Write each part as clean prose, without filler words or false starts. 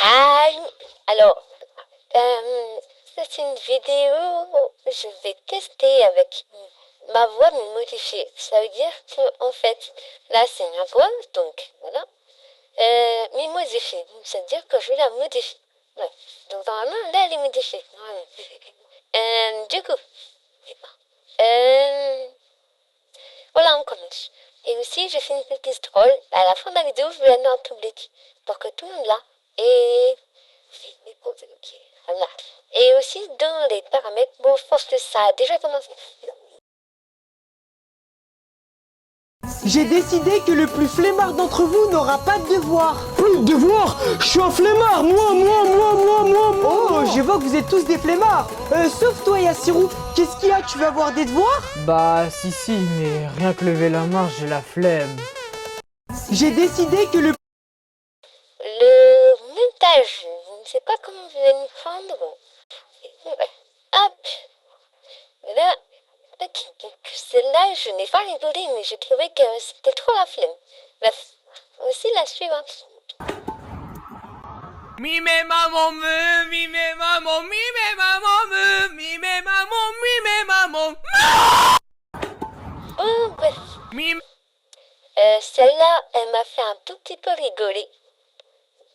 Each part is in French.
Ah, alors, c'est une vidéo, je vais tester avec ma voix mais modifiée. Ça veut dire que, en fait, là c'est ma voix, donc voilà. Mais modifiée, ça veut dire que je vais la modifier. Ouais. Donc normalement, là elle est modifiée. Normalement. Du coup, euh, voilà, on commence. Et aussi, je fais une petite troll. À la fin de la vidéo, je vais la mettre en public pour que tout le monde là. Et voilà. Et aussi dans les paramètres, bon, je pense que ça a déjà commencé. J'ai décidé que le plus flemmard d'entre vous n'aura pas de devoir. Devoir? Je suis un flemmard, moi. Oh, je vois que vous êtes tous des flemmards. Sauf toi, Yassirou. Qu'est-ce qu'il y a? Tu vas avoir des devoirs? Bah si, mais rien que lever la main, j'ai la flemme. J'ai décidé que le... Le montage, je ne sais pas comment vous allez me prendre. Ouais. Hop. Et là, ok. Donc celle-là, je n'ai pas rigolé, mais j'ai trouvé que c'était trop la flemme. Bref. Aussi la suivante. Mi me maman me, mi me maman, mi me maman me, mi me maman, mi me maman. Oh, bref. Mi Celle-là, elle m'a fait un tout petit peu rigoler.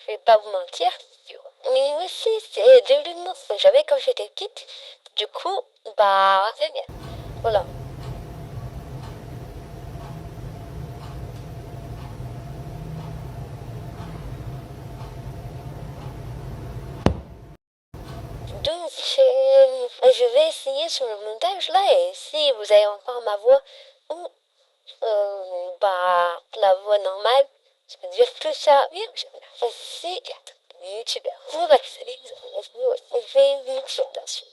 Je vais pas vous mentir. Mais aussi, c'est de l'humour que j'avais quand j'étais petite. Du coup, bah, c'est bien. Voilà. Donc, je vais essayer sur le montage là, et si vous avez encore ma voix ou bah la voix normale, je peux dire tout ça. Bien, c'est youtubeur. On va essayer. Je vais vous montrer dessus.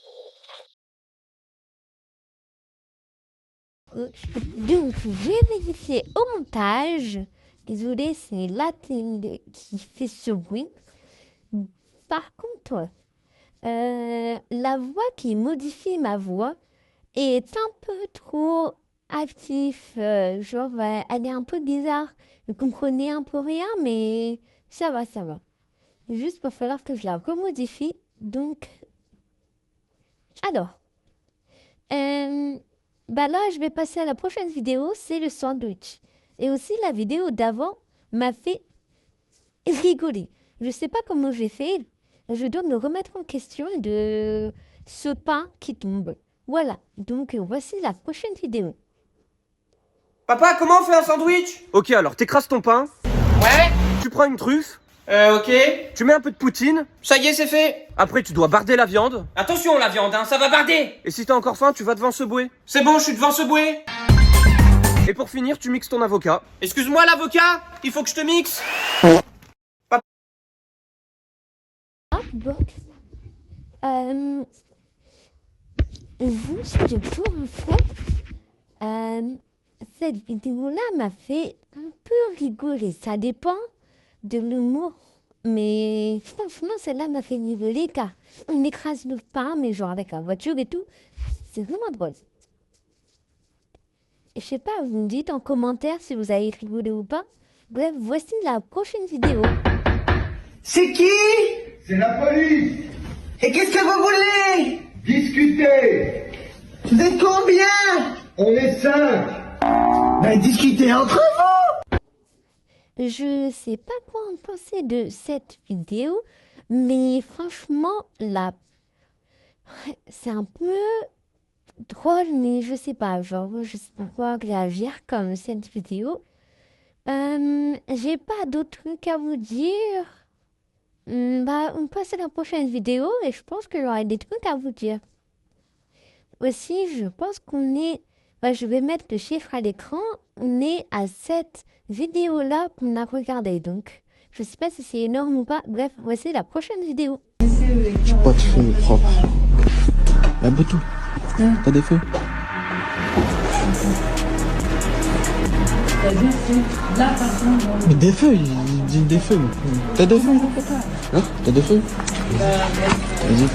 Donc, je vais vérifier au montage. Désolé, c'est la télé qui fait ce bruit. Par contre, la voix qui modifie ma voix est un peu trop active. Genre, elle est un peu bizarre. Vous comprenez un peu rien, mais ça va, ça va. Juste, il va falloir que je la remodifie. Donc, alors, bah là, je vais passer à la prochaine vidéo, c'est le sandwich. Et aussi, la vidéo d'avant m'a fait rigoler. Je sais pas comment j'ai fait. Je dois me remettre en question de ce pain qui tombe. Voilà, donc voici la prochaine vidéo. Papa, comment on fait un sandwich? Ok, alors t'écrases ton pain, Ouais. tu prends une truffe, Ok. tu mets un peu de poutine, Ça y est, c'est fait. après tu dois barder la viande, Attention, la viande, hein, ça va barder. et si t'as encore faim, tu vas devant ce bouet. C'est bon, je suis devant ce bouet. Et pour finir, tu mixes ton avocat. Excuse-moi, l'avocat, il faut que je te mixe. Donc, juste pour info, cette vidéo-là m'a fait un peu rigoler. Ça dépend de l'humour. Mais franchement, celle-là m'a fait rigoler car on écrase le pain, mais genre avec la voiture et tout. C'est vraiment drôle. Je sais pas, vous me dites en commentaire si vous avez rigolé ou pas. Bref, voici la prochaine vidéo. C'est qui? C'est la police. Et qu'est-ce que vous voulez? Discutez. Vous êtes combien? On est 5. Ben discutez entre vous. Je sais pas quoi en penser de cette vidéo, mais franchement, là, c'est un peu drôle, mais je sais pas, genre, je sais pas quoi réagir comme cette vidéo. J'ai pas d'autres trucs à vous dire. Bah, on passe à la prochaine vidéo et je pense que j'aurai des trucs à vous dire. Aussi, je pense qu'on est... Bah, je vais mettre le chiffre à l'écran. On est à cette vidéo-là qu'on a regardée. Donc, je sais pas si c'est énorme ou pas. Bref, voici la prochaine vidéo. J'ai pas de feu propre. La Boutou, t'as des feux? Mais des feux, il dit des feux. T'as des feux? Hein? T'as des feux? Vas-y.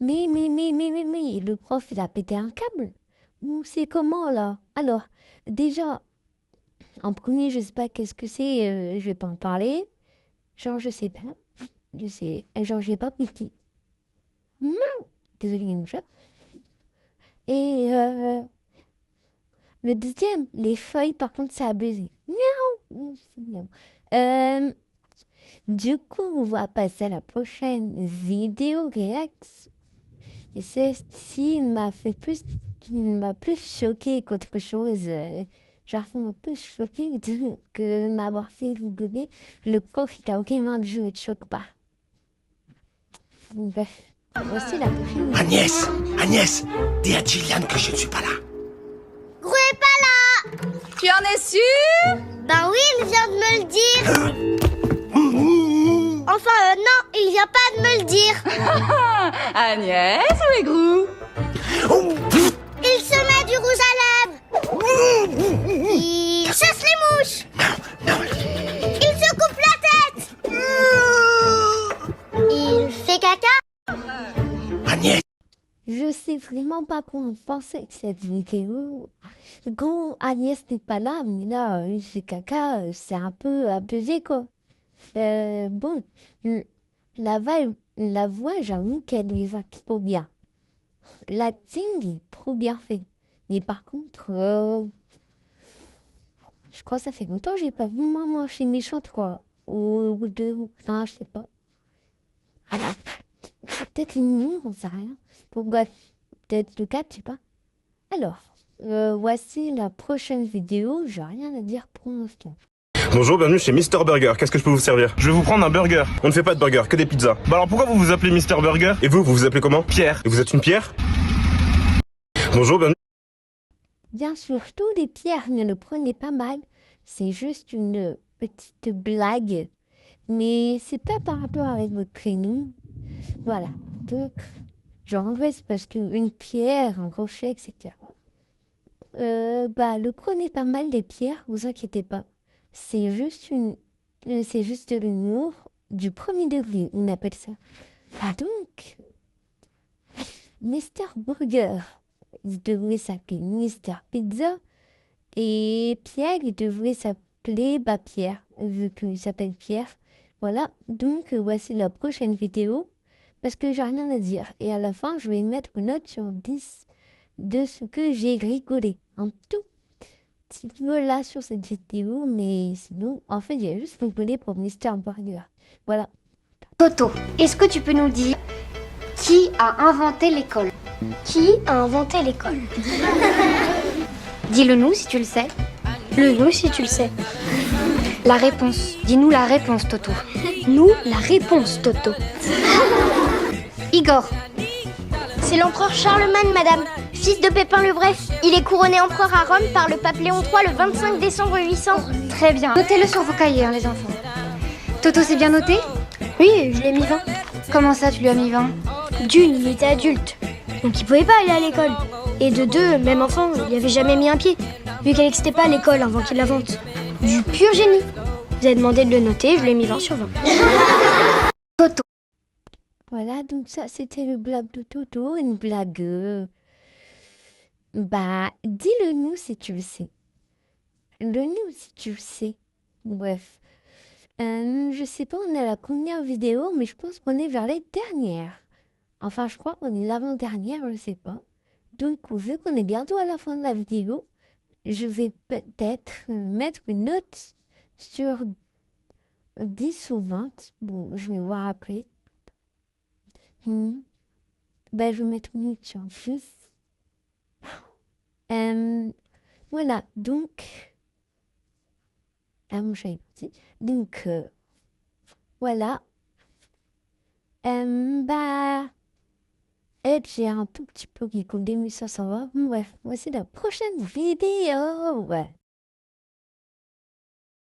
Mais, le prof, il a pété un câble. c'est comment là? Alors, déjà, en premier, je sais pas qu'est-ce que c'est, je vais pas en parler. Genre, je sais pas. Je sais. Genre, j'ai pas piqué. Non. Désolée, il y a une chat. Et le deuxième, les feuilles, par contre, ça a buzzé. Miaou. C'est miaou. Du coup, on va passer à la prochaine vidéo réaction. Et celle-ci m'a plus choqué qu'autre chose. Genre, ça m'a plus choqué que m'avoir fait googler le coffre karaoké de jeu et de choque pas. Bref, voici la prochaine. Agnès, dis à Gillian que je ne suis pas là. Gros est pas là. Tu en es sûr? Bah oui, il vient de me le dire. Enfin, non, il vient pas de me le dire. Agnès, où est Grou? Il se met du rouge à lèvres. Il chasse les mouches. Il se coupe la tête. Il fait caca. Agnès. Je sais vraiment pas quoi en penser de cette vidéo. Quand Agnès n'est pas là, mais là, c'est caca, c'est un peu abusé, quoi. Bon, la voix, j'avoue qu'elle lui va trop bien. L'acting est trop bien fait. Mais par contre, je crois que ça fait longtemps que j'ai pas vu Maman chez Méchante, quoi. Ou deux, enfin, je sais pas. Voilà. Peut-être une on sait rien. Pourquoi peut-être le 4, je sais pas. Alors, voici la prochaine vidéo. J'ai rien à dire pour l'instant. Bonjour, bienvenue chez Mister Burger. Qu'est-ce que je peux vous servir? Je vais vous prendre un burger. On ne fait pas de burger, que des pizzas. Bah alors pourquoi vous vous appelez Mister Burger? Et vous vous appelez comment? Pierre. Et vous êtes une pierre? Bonjour, bienvenue. Bien sûr, tous les pierres, ne le prenez pas mal. C'est juste une petite blague. Mais c'est pas par rapport avec votre prénom. Voilà. Donc, genre en vrai, c'est parce qu'une pierre, un rocher, etc. Le prenez pas mal des pierres, vous inquiétez pas. C'est juste de l'humour du premier degré, on appelle ça. Donc, Mister Burger, il devrait s'appeler Mister Pizza. Et Pierre, il devrait s'appeler Pierre, vu qu'il s'appelle Pierre. Voilà, donc voici la prochaine vidéo, parce que j'ai rien à dire. Et à la fin, je vais mettre une note sur 10 de ce que j'ai rigolé. Un tout petit peu là sur cette vidéo, mais sinon, en fait, j'ai juste rigolé pour Mister Burger. Voilà. Toto, est-ce que tu peux nous dire qui a inventé l'école? Qui a inventé l'école? Dis-le nous si tu le sais. Le nous si tu le sais. La réponse. Dis-nous la réponse, Toto. Nous, la réponse, Toto. Igor. C'est l'empereur Charlemagne, madame. Fils de Pépin le Bref. Il est couronné empereur à Rome par le pape Léon III le 25 décembre 800. Très bien. Notez-le sur vos cahiers, hein, les enfants. Toto, c'est bien noté? Oui, je l'ai mis 20. Comment ça, tu lui as mis 20? D'une, il était adulte. Donc il pouvait pas aller à l'école. Et de deux, même enfant, il avait jamais mis un pied. Vu qu'elle n'existait pas à l'école avant qu'il l'invente. Du pur génie. Vous avez demandé de le noter, je lui ai mis 20 sur 20. Toto. Voilà, donc ça, c'était le blague de Toto, une blague. Dis-le nous si tu le sais. Le nous si tu le sais. Bref. Je sais pas, on est à la première vidéo, mais je pense qu'on est vers les dernières. Enfin, je crois qu'on est l'avant-dernière, je sais pas. Donc, vu qu'on est bientôt à la fin de la vidéo, je vais peut-être mettre une note sur 10 ou 20. Bon, je vais voir après. Je vais mettre une note sur 10. Voilà, donc... mon chat est parti. Donc, voilà. J'ai un tout petit peu qui coule des mais ça va. Bref, voici la prochaine vidéo. Ouais.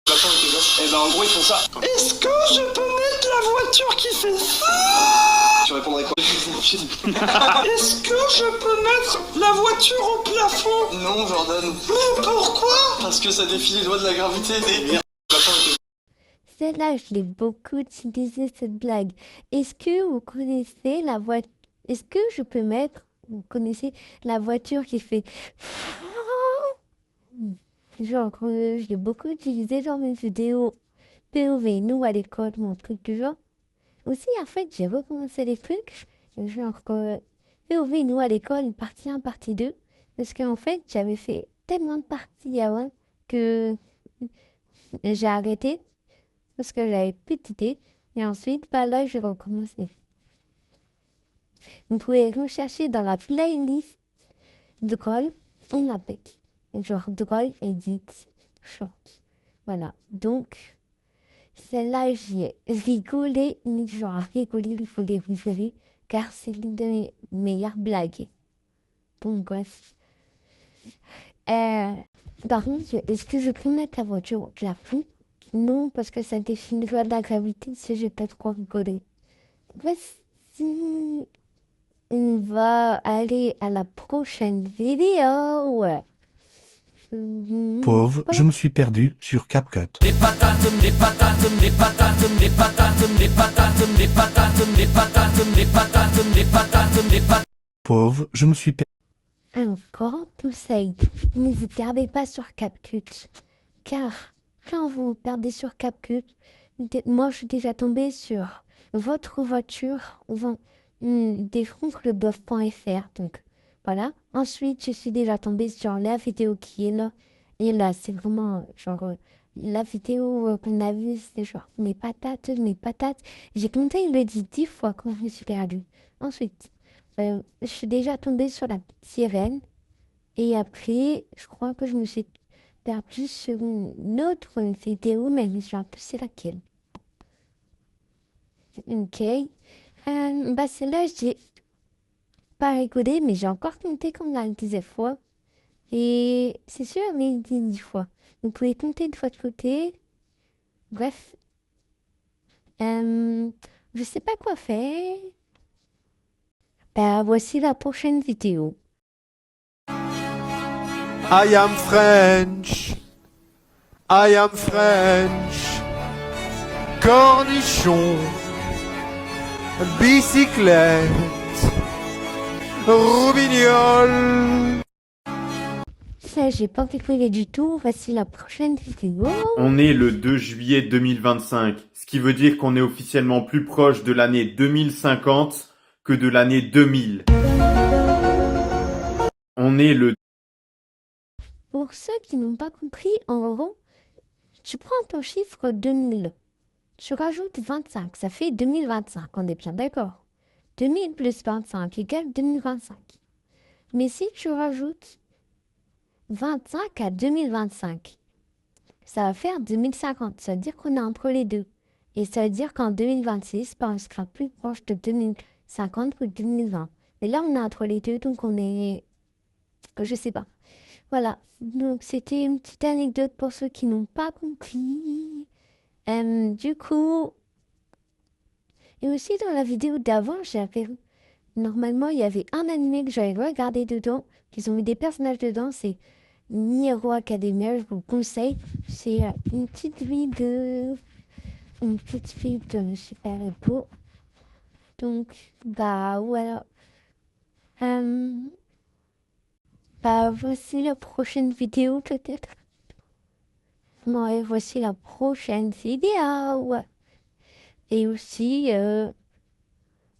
Eh ben en gros ils font ça. Est-ce que je peux mettre la voiture qui fait ça? Tu répondrais quoi? Est-ce que je peux mettre la voiture au plafond? Non Jordan. Mais pourquoi? Parce que ça défie les lois de la gravité. Celle-là, je l'ai beaucoup utilisé cette blague. Est-ce que vous connaissez la voiture? Est-ce que je peux mettre Vous connaissez la voiture qui fait... Genre, j'ai beaucoup utilisé dans mes vidéos POV, nous à l'école, mon truc du genre. Aussi, en fait, j'ai recommencé les trucs, genre POV, nous à l'école, partie 1, partie 2. Parce qu'en fait, j'avais fait tellement de parties avant que j'ai arrêté parce que j'avais plus d'idées. Et ensuite, bah là, j'ai recommencé. Vous pouvez rechercher dans la playlist de call, on l'appelle. Genre de call edit short. Voilà. Donc, celle-là, j'y ai rigolé, mais genre rigolé, il faut les regarder, car c'est l'une de mes meilleures blagues. Bon, bref. Par contre, est-ce que je peux mettre la voiture au plafond? Non, parce que ça défie une loi de la gravité, si j'ai pas trop rigolé. Voici. On va aller à la prochaine vidéo. Pauvre, je me suis perdu sur CapCut. Des patates, des patates, des patates, des patates, des patates, des patates, des patates, des patates, des patates, des patates. Pauvre, je me suis perdu. Encore conseil, ne vous perdez pas sur CapCut, car quand vous vous perdez sur CapCut, moi je suis déjà tombée sur votre voiture, défronte-le-boeuf.fr, donc voilà. Ensuite, je suis déjà tombée sur la vidéo qui est là, et là c'est vraiment genre la vidéo qu'on a vue, c'est genre mes patates, j'ai compté, il le dit 10 fois quand je me suis perdue. Ensuite, je suis déjà tombée sur la petite sirène. Et après, je crois que je me suis perdue sur une autre vidéo, mais je me souviens plus c'est laquelle. Ok. Bah celle-là, j'ai pas rigolé, mais j'ai encore compté comme la disait fois. Et c'est sûr, mais il dit 10 fois. Vous pouvez compter de votre côté. Bref. Je sais pas quoi faire. Bah voici la prochaine vidéo. I am French. I am French. Cornichon. Bicyclette. Robignol. Ça, j'ai pas compris du tout. Voici la prochaine vidéo. On est le 2 juillet 2025, ce qui veut dire qu'on est officiellement plus proche de l'année 2050 que de l'année 2000. On est le... Pour ceux qui n'ont pas compris, en gros, tu prends ton chiffre 2000, tu rajoutes 25, ça fait 2025, on est bien d'accord. 2000 plus 25 égale 2025. Mais si tu rajoutes 25 à 2025, ça va faire 2050, ça veut dire qu'on est entre les deux. Et ça veut dire qu'en 2026, on sera plus proche de 2050 que 2020. Et là, on est entre les deux, donc on est... Je sais pas. Voilà, donc c'était une petite anecdote pour ceux qui n'ont pas compris. Du coup, et aussi dans la vidéo d'avant, j'avais... Normalement, il y avait un animé que j'avais regardé dedans, qu'ils ont mis des personnages dedans, c'est Niero Academia, je vous le conseille. C'est une petite fille de super-héros. Donc, bah, voilà. Bah, voici la prochaine vidéo, peut-être. Ouais, voici la prochaine vidéo. Et aussi,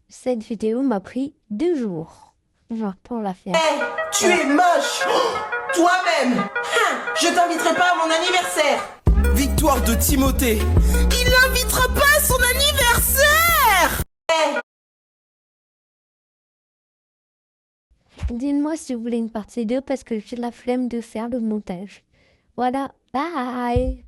cette vidéo m'a pris 2 jours. Genre, pour la faire. Hey, tu es moche. Toi-même. Je t'inviterai pas à mon anniversaire. Victoire de Timothée. Il l'invitera pas à son anniversaire. Hey. Dites-moi si vous voulez une partie 2 parce que j'ai la flemme de faire le montage. Voilà, bye!